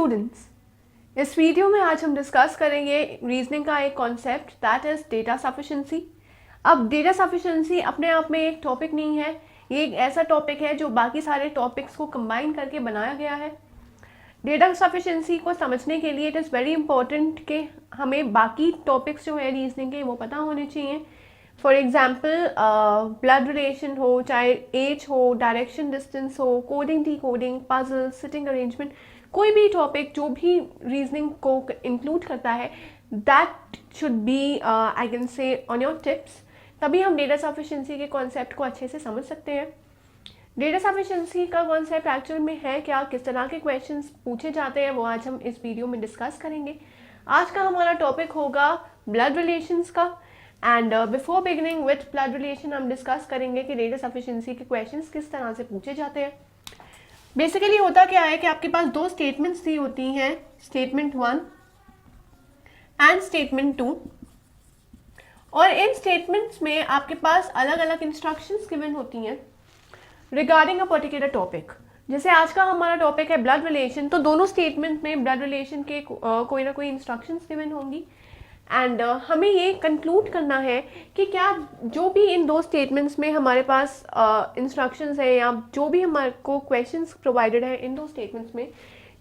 Students, इस video में आज हम डिस्कस करेंगे रीजनिंग का एक concept that is data sufficiency. अब डेटा सफिशिएंसी अपने आप में एक टॉपिक नहीं है, ये एक ऐसा टॉपिक है जो बाकी सारे टॉपिक्स को कंबाइन करके बनाया गया है। डेटा सफिशिएंसी को समझने के लिए इट इज़ वेरी इंपॉर्टेंट कि हमें बाकी टॉपिक्स जो है रीजनिंग के वो पता होने चाहिए। फॉर एग्जाम्पल ब्लड रिलेशन हो, चाहे एज हो, डायरेक्शन डिस्टेंस हो, coding D coding, puzzle, sitting arrangement, कोई भी टॉपिक जो भी रीजनिंग को इंक्लूड करता है that should be I can say on your tips. तभी हम डेटा सफिशिएंसी के कॉन्सेप्ट को अच्छे से समझ सकते हैं। डेटा सफिशिएंसी का कॉन्सेप्ट एक्चुअल में है क्या, किस तरह के क्वेश्चंस पूछे जाते हैं, वो आज हम इस वीडियो में डिस्कस करेंगे। आज का हमारा टॉपिक होगा ब्लड रिलेशंस का। And before beginning with blood relation हम डिस्कस करेंगे कि डेटा सफिशिएंसी के क्वेश्चंस किस तरह से पूछे जाते हैं। बेसिकली होता क्या है कि आपके पास दो स्टेटमेंट्स दी होती हैं, स्टेटमेंट 1 एंड स्टेटमेंट 2, और इन स्टेटमेंट्स में आपके पास अलग अलग इंस्ट्रक्शंस गिवन होती हैं रिगार्डिंग अ पर्टिकुलर टॉपिक। जैसे आज का हमारा टॉपिक है ब्लड रिलेशन, तो दोनों स्टेटमेंट में ब्लड रिलेशन के कोई ना कोई इंस्ट्रक्शंस गिवन होंगी। एंड हमें ये कंक्लूड करना है कि क्या जो भी इन दो स्टेटमेंट्स में हमारे पास इंस्ट्रक्शंस है या जो भी हमारे को क्वेश्चंस प्रोवाइडेड है इन दो स्टेटमेंट्स में,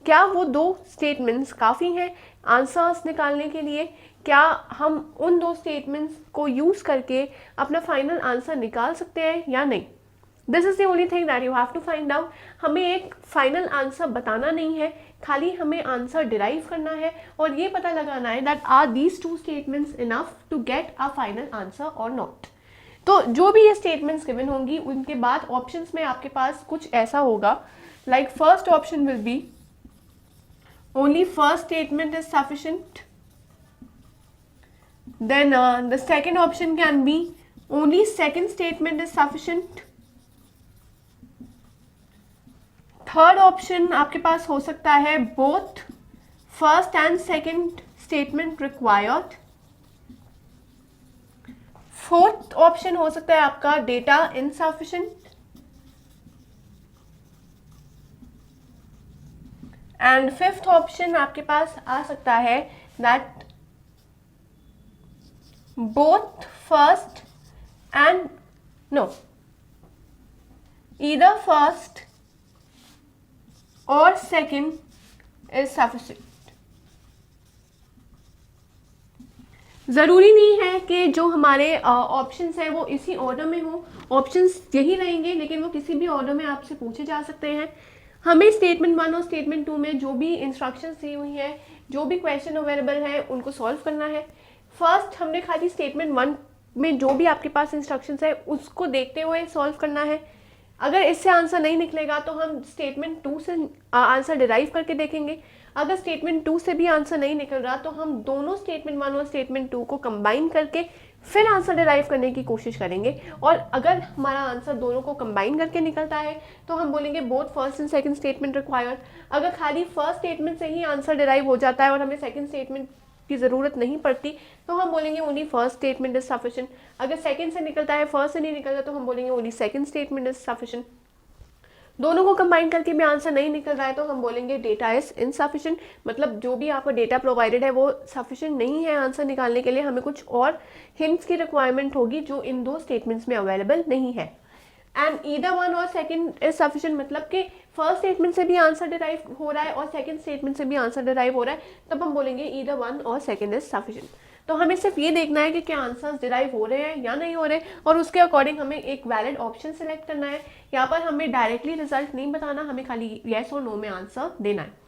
क्या वो दो स्टेटमेंट्स काफ़ी हैं आंसर्स निकालने के लिए। क्या हम उन दो स्टेटमेंट्स को यूज़ करके अपना फाइनल आंसर निकाल सकते हैं या नहीं। This is the only thing that you have to find out. हमें एक फाइनल आंसर बताना नहीं है, खाली हमें आंसर डिराइव करना है और ये पता लगाना है that are these two statements enough to get a final answer और नॉट। तो जो भी ये स्टेटमेंट्स गिवन होंगी उनके बाद ऑप्शंस में आपके पास कुछ ऐसा होगा, like first option will be only first statement is sufficient, then the second option can be only second statement is sufficient, third option आपके पास हो सकता है both first and second statement required, fourth option हो सकता है आपका data insufficient, and fifth option आपके पास आ सकता है that both first and no either first और सेकेंड इज सफिशिएंट। ज़रूरी नहीं है कि जो हमारे ऑप्शंस हैं वो इसी ऑर्डर में हो, ऑप्शंस यही रहेंगे लेकिन वो किसी भी ऑर्डर में आपसे पूछे जा सकते हैं। हमें स्टेटमेंट 1 और स्टेटमेंट 2 में जो भी इंस्ट्रक्शंस दी हुई हैं, जो भी क्वेश्चन अवेलेबल है उनको सॉल्व करना है। फर्स्ट हमने खाली स्टेटमेंट 1 में जो भी आपके पास इंस्ट्रक्शंस है उसको देखते हुए सॉल्व करना है। अगर इससे आंसर नहीं निकलेगा तो हम स्टेटमेंट 2 से आंसर डिराइव करके देखेंगे। अगर स्टेटमेंट 2 से भी आंसर नहीं निकल रहा तो हम दोनों स्टेटमेंट 1 और स्टेटमेंट 2 को कंबाइन करके फिर आंसर डिराइव करने की कोशिश करेंगे। और अगर हमारा आंसर दोनों को कंबाइन करके निकलता है तो हम बोलेंगे both first and second statement required. अगर खाली फर्स्ट स्टेटमेंट से ही आंसर डिराइव हो जाता है और हमें सेकंड स्टेटमेंट की ज़रूरत नहीं पड़ती तो हम बोलेंगे only first statement is sufficient. अगर सेकंड से निकलता है, फर्स्ट से नहीं निकलता, तो हम बोलेंगे only second statement is sufficient. दोनों को कंबाइन करके भी आंसर नहीं निकल रहा है तो हम बोलेंगे डेटा इज इनसफिशिएंट, मतलब जो भी आपको डेटा प्रोवाइडेड है वो सफिशिएंट नहीं है आंसर निकालने के लिए, हमें कुछ और हिंट्स की रिक्वायरमेंट होगी जो इन दो स्टेटमेंट्स में अवेलेबल नहीं है। एंड ईदर वन और सेकंड इज सफिशिएंट, मतलब कि फर्स्ट स्टेटमेंट से भी आंसर डिराइव हो रहा है और सेकंड स्टेटमेंट से भी आंसर डिराइव हो रहा है, तब हम बोलेंगे ईदर वन और सेकंड इज सफिशिएंट। तो हमें सिर्फ ये देखना है कि क्या आंसर्स डिराइव हो रहे हैं या नहीं हो रहे और उसके अकॉर्डिंग हमें एक वैलिड ऑप्शन सेलेक्ट करना है। यहाँ पर हमें डायरेक्टली रिजल्ट नहीं बताना, हमें खाली येस और नो में आंसर देना है।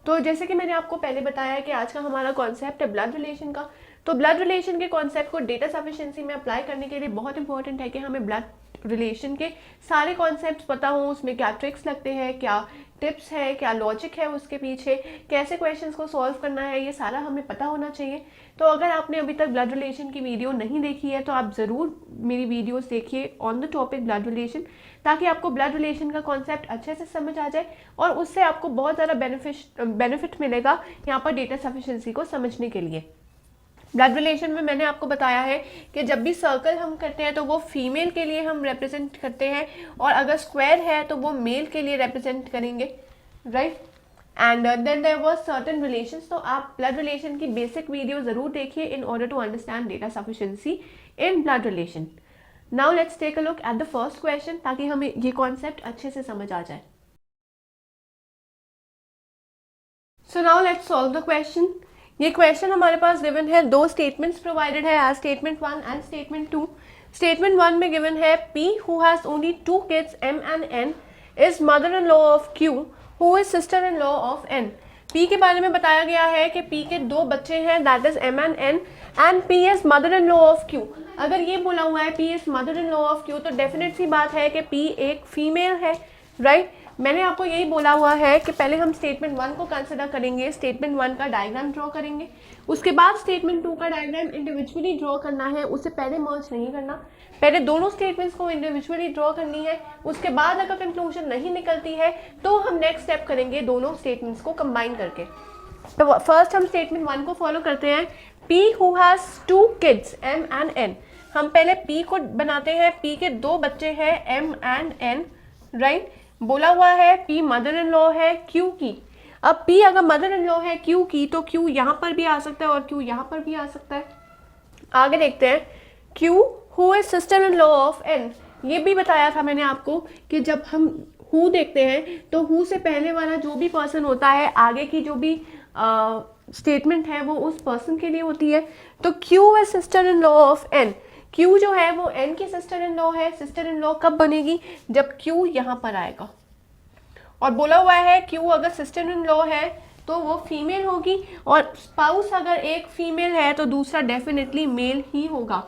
तो जैसे कि मैंने आपको पहले बताया है कि आज का हमारा कॉन्सेप्ट है ब्लड रिलेशन का, तो ब्लड रिलेशन के कॉन्सेप्ट को डेटा सफिशिएंसी में अप्लाई करने के लिए बहुत इंपॉर्टेंट है कि हमें ब्लड रिलेशन के सारे कॉन्सेप्ट्स पता हों, उसमें क्या ट्रिक्स लगते हैं, क्या टिप्स है, क्या लॉजिक है उसके पीछे, कैसे क्वेश्चंस को सॉल्व करना है, ये सारा हमें पता होना चाहिए। तो अगर आपने अभी तक ब्लड रिलेशन की वीडियो नहीं देखी है तो आप ज़रूर मेरी वीडियोस देखिए on the topic blood relation, ताकि आपको ब्लड रिलेशन का कॉन्सेप्ट अच्छे से समझ आ जाए और उससे आपको बहुत ज़्यादा बेनिफिट मिलेगा यहाँ पर डेटा सफिशिएंसी को समझने के लिए। ब्लड रिलेशन में मैंने आपको बताया है कि जब भी सर्कल हम करते हैं तो वो फीमेल के लिए हम रिप्रेजेंट करते हैं और अगर स्क्वायर है तो वो मेल के लिए रिप्रेजेंट करेंगे, right. And then there was certain relations. तो आप ब्लड रिलेशन की बेसिक वीडियो जरूर देखिए in order to understand data sufficiency in blood relation. Now let's take a look at the first question ताकि हमें ये कॉन्सेप्ट अच्छे से समझ आ जाए। So now let's solve the question. ये क्वेश्चन हमारे पास गिवन है, दो स्टेटमेंट्स प्रोवाइडेड है as statement 1 and statement 2। Statement 1 में गिवन है P who has only two kids M and N is mother-in-law of Q who is sister-in-law of N। P के बारे में बताया गया है कि P के दो बच्चे हैं that is M and N and P is mother-in-law of Q। अगर ये बोला हुआ है P is mother-in-law of Q तो डेफिनेट सी बात है कि P एक फीमेल है, राइट। मैंने आपको यही बोला हुआ है कि पहले हम स्टेटमेंट 1 को कंसिडर करेंगे, स्टेटमेंट 1 का डायग्राम ड्रॉ करेंगे, उसके बाद स्टेटमेंट 2 का डायग्राम इंडिविजुअली ड्रॉ करना है, उससे पहले मर्ज नहीं करना। पहले दोनों स्टेटमेंट्स को इंडिविजुअली ड्रॉ करनी है, उसके बाद अगर कंक्लूजन नहीं निकलती है तो हम नेक्स्ट स्टेप करेंगे दोनों स्टेटमेंट्स को कंबाइन करके। तो फर्स्ट हम स्टेटमेंट 1 को फॉलो करते हैं। P who has two kids M and N। हम पहले P को बनाते हैं, P के दो बच्चे हैं M and N, राइट। बोला हुआ है P मदर इन लॉ है Q की। अब P अगर मदर इन लॉ है Q की तो Q यहाँ पर भी आ सकता है और Q यहाँ पर भी आ सकता है। आगे देखते हैं Q who is sister in law of N। ये भी बताया था मैंने आपको कि जब हम who देखते हैं तो who से पहले वाला जो भी पर्सन होता है, आगे की जो भी स्टेटमेंट है वो उस पर्सन के लिए होती है। तो Q is sister in law of N। Q जो है वो N की सिस्टर इन लॉ है। सिस्टर इन लॉ कब बनेगी? जब Q यहाँ पर आएगा। और बोला हुआ है Q अगर सिस्टर इन लॉ है तो वो फीमेल होगी, और स्पाउस अगर एक फीमेल है तो दूसरा डेफिनेटली मेल ही होगा।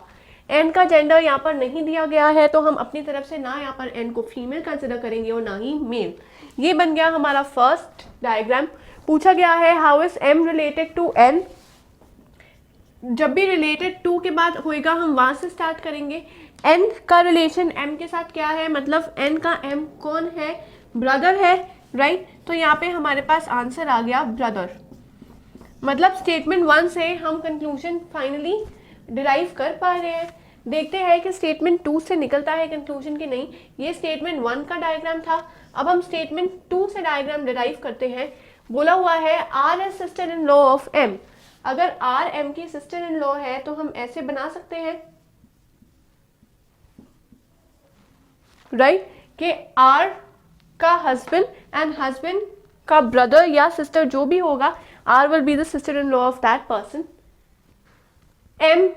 N का जेंडर यहाँ पर नहीं दिया गया है तो हम अपनी तरफ से ना यहाँ पर N को फीमेल कंसिडर करेंगे और ना ही मेल। ये बन गया हमारा फर्स्ट डायग्राम। पूछा गया है how is M related to N। जब भी रिलेटेड टू के बाद होएगा हम वहां से स्टार्ट करेंगे। N का रिलेशन M के साथ क्या है, मतलब N का M कौन है? ब्रदर है, राइट। तो यहाँ पे हमारे पास आंसर आ गया ब्रदर। मतलब स्टेटमेंट 1 से हम कंक्लूजन फाइनली डिराइव कर पा रहे हैं। देखते हैं कि स्टेटमेंट 2 से निकलता है कंक्लूजन की नहीं। ये स्टेटमेंट 1 का डायग्राम था, अब हम स्टेटमेंट 2 से डायग्राम डिराइव करते हैं। बोला हुआ है R is sister in law of M। अगर R M की सिस्टर इन लॉ है तो हम ऐसे बना सकते हैं, राइट, कि R का हस्बैंड एंड हस्बैंड का ब्रदर या सिस्टर जो भी होगा, R will be the sister in law of that person. M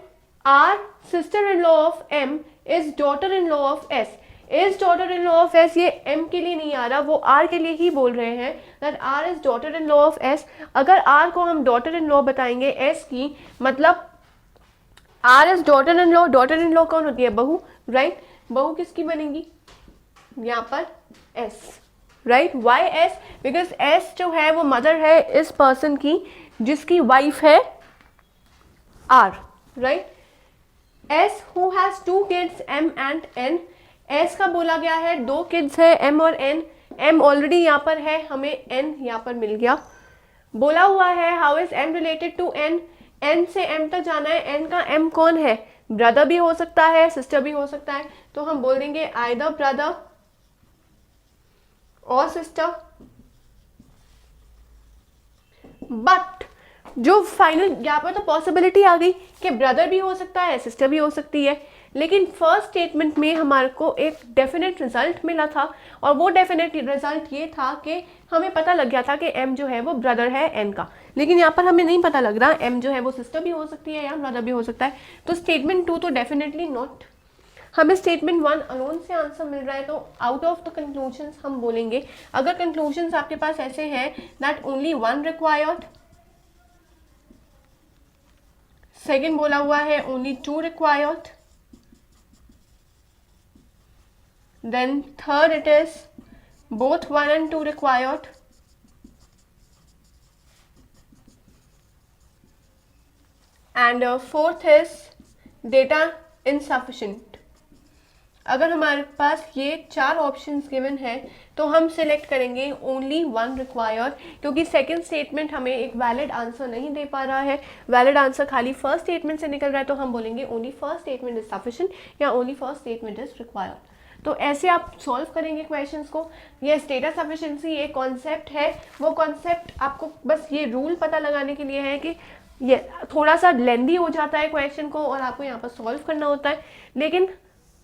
R sister in law of M is daughter in law of S। Is daughter in law of S ये M के लिए नहीं आ रहा, वो R के लिए ही बोल रहे हैं that R is daughter in law of S। अगर R को हम डॉटर इन लॉ बताएंगे S की, मतलब R is daughter in law. Daughter in law कौन होती है? बहू, राइट। बहू किसकी बनेगी? यहाँ पर S, right. Why S? Because S जो है वो मदर है इस पर्सन की जिसकी वाइफ है R, right. S who has two kids M and N। S का बोला गया है दो किड्स है M और N। M ऑलरेडी यहाँ पर है, हमें N यहाँ पर मिल गया। बोला हुआ है how is M related to N। N से M तक जाना है। N का M कौन है? ब्रदर भी हो सकता है, सिस्टर भी हो सकता है, तो हम बोल देंगे आइदर ब्रदर और सिस्टर। बट जो फाइनल यहाँ पर तो पॉसिबिलिटी आ गई कि ब्रदर भी हो सकता है, सिस्टर भी हो सकती है, लेकिन फर्स्ट स्टेटमेंट में हमारे को एक डेफिनेट रिजल्ट मिला था, और वो डेफिनेट रिजल्ट ये था कि हमें पता लग गया था कि M जो है वो ब्रदर है N का, लेकिन यहाँ पर हमें नहीं पता लग रहा M जो है वो सिस्टर भी हो सकती है या ब्रदर भी हो सकता है। तो स्टेटमेंट 2 तो डेफिनेटली नॉट। हमें स्टेटमेंट 1 अलोन से आंसर मिल रहा है, तो आउट ऑफ द कंक्लूजन्स हम बोलेंगे। अगर कंक्लूजन्स आपके पास ऐसे हैं दैट ओनली 1 रिक्वायर्ड, सेकेंड बोला हुआ है only 2 required, then third it is both 1 and 2 required, and fourth is data insufficient। अगर हमारे पास ये 4 ऑप्शंस गिवन है तो हम सिलेक्ट करेंगे ओनली 1 रिक्वायर्ड, क्योंकि सेकंड स्टेटमेंट हमें एक वैलिड आंसर नहीं दे पा रहा है। वैलिड आंसर खाली फर्स्ट स्टेटमेंट से निकल रहा है, तो हम बोलेंगे only first statement is sufficient या only first statement is required. तो ऐसे आप सॉल्व करेंगे क्वेश्चंस को। यस, डेटा सफिशिएंसी एक कॉन्सेप्ट है, वो कॉन्सेप्ट आपको बस ये रूल पता लगाने के लिए है कि ये थोड़ा सा लेंदी हो जाता है क्वेश्चन को और आपको यहाँ पर सॉल्व करना होता है, लेकिन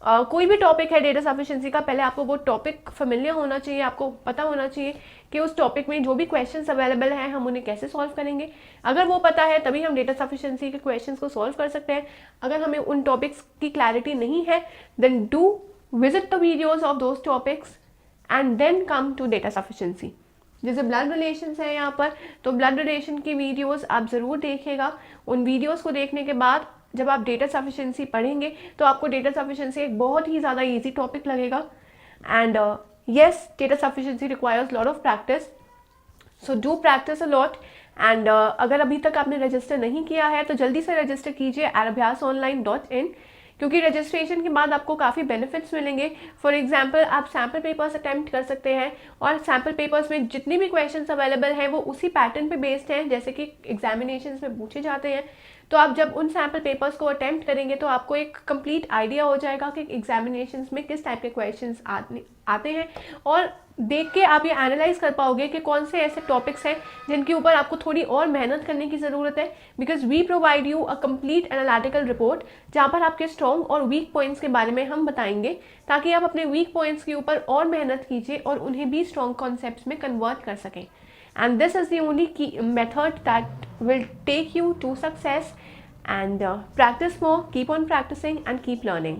कोई भी टॉपिक है डेटा सफिशिएंसी का, पहले आपको वो टॉपिक फेमिलियर होना चाहिए, आपको पता होना चाहिए कि उस टॉपिक में जो भी क्वेश्चंस अवेलेबल हैं हम उन्हें कैसे सॉल्व करेंगे। अगर वो पता है तभी हम डेटा सफिशिएंसी के क्वेश्चंस को सॉल्व कर सकते हैं। अगर हमें उन टॉपिक्स की क्लैरिटी नहीं है, then do visit the videos of those topics and then come to data sufficiency. जैसे ब्लड रिलेशंस है यहाँ पर, तो ब्लड रिलेशन की वीडियोस आप ज़रूर देखिएगा। उन वीडियोस को देखने के बाद जब आप डेटा सफिशिएंसी पढ़ेंगे तो आपको डेटा सफिशिएंसी एक बहुत ही ज़्यादा इजी टॉपिक लगेगा। And yes, data sufficiency requires lot of practice, so do practice a lot. And अगर अभी तक आपने रजिस्टर नहीं किया है तो जल्दी से रजिस्टर कीजिए arabhyasonline.in, क्योंकि रजिस्ट्रेशन के बाद आपको काफ़ी बेनिफिट्स मिलेंगे। फॉर एग्जांपल, आप सैम्पल पेपर्स अटेम्प्ट कर सकते हैं और सैम्पल पेपर्स में जितने भी क्वेश्चंस अवेलेबल हैं वो उसी पैटर्न पे बेस्ड हैं जैसे कि एग्जामिनेशंस में पूछे जाते हैं। तो आप जब उन सैम्पल पेपर्स को अटेम्प्ट करेंगे तो आपको एक कंप्लीट आइडिया हो जाएगा कि एग्जामिनेशंस में किस टाइप के क्वेश्चंस आते हैं, और देख के आप ये एनालाइज कर पाओगे कि कौन से ऐसे टॉपिक्स हैं जिनके ऊपर आपको थोड़ी और मेहनत करने की ज़रूरत है। Because we provide you a complete analytical report जहाँ पर आपके स्ट्रॉन्ग और वीक पॉइंट्स के बारे में हम बताएंगे, ताकि आप अपने वीक पॉइंट्स के ऊपर और मेहनत कीजिए और उन्हें भी स्ट्रॉन्ग कॉन्सेप्ट्स में कन्वर्ट कर सकें। And this is the only key method that will take you to success. And practice more, keep on practicing and keep learning.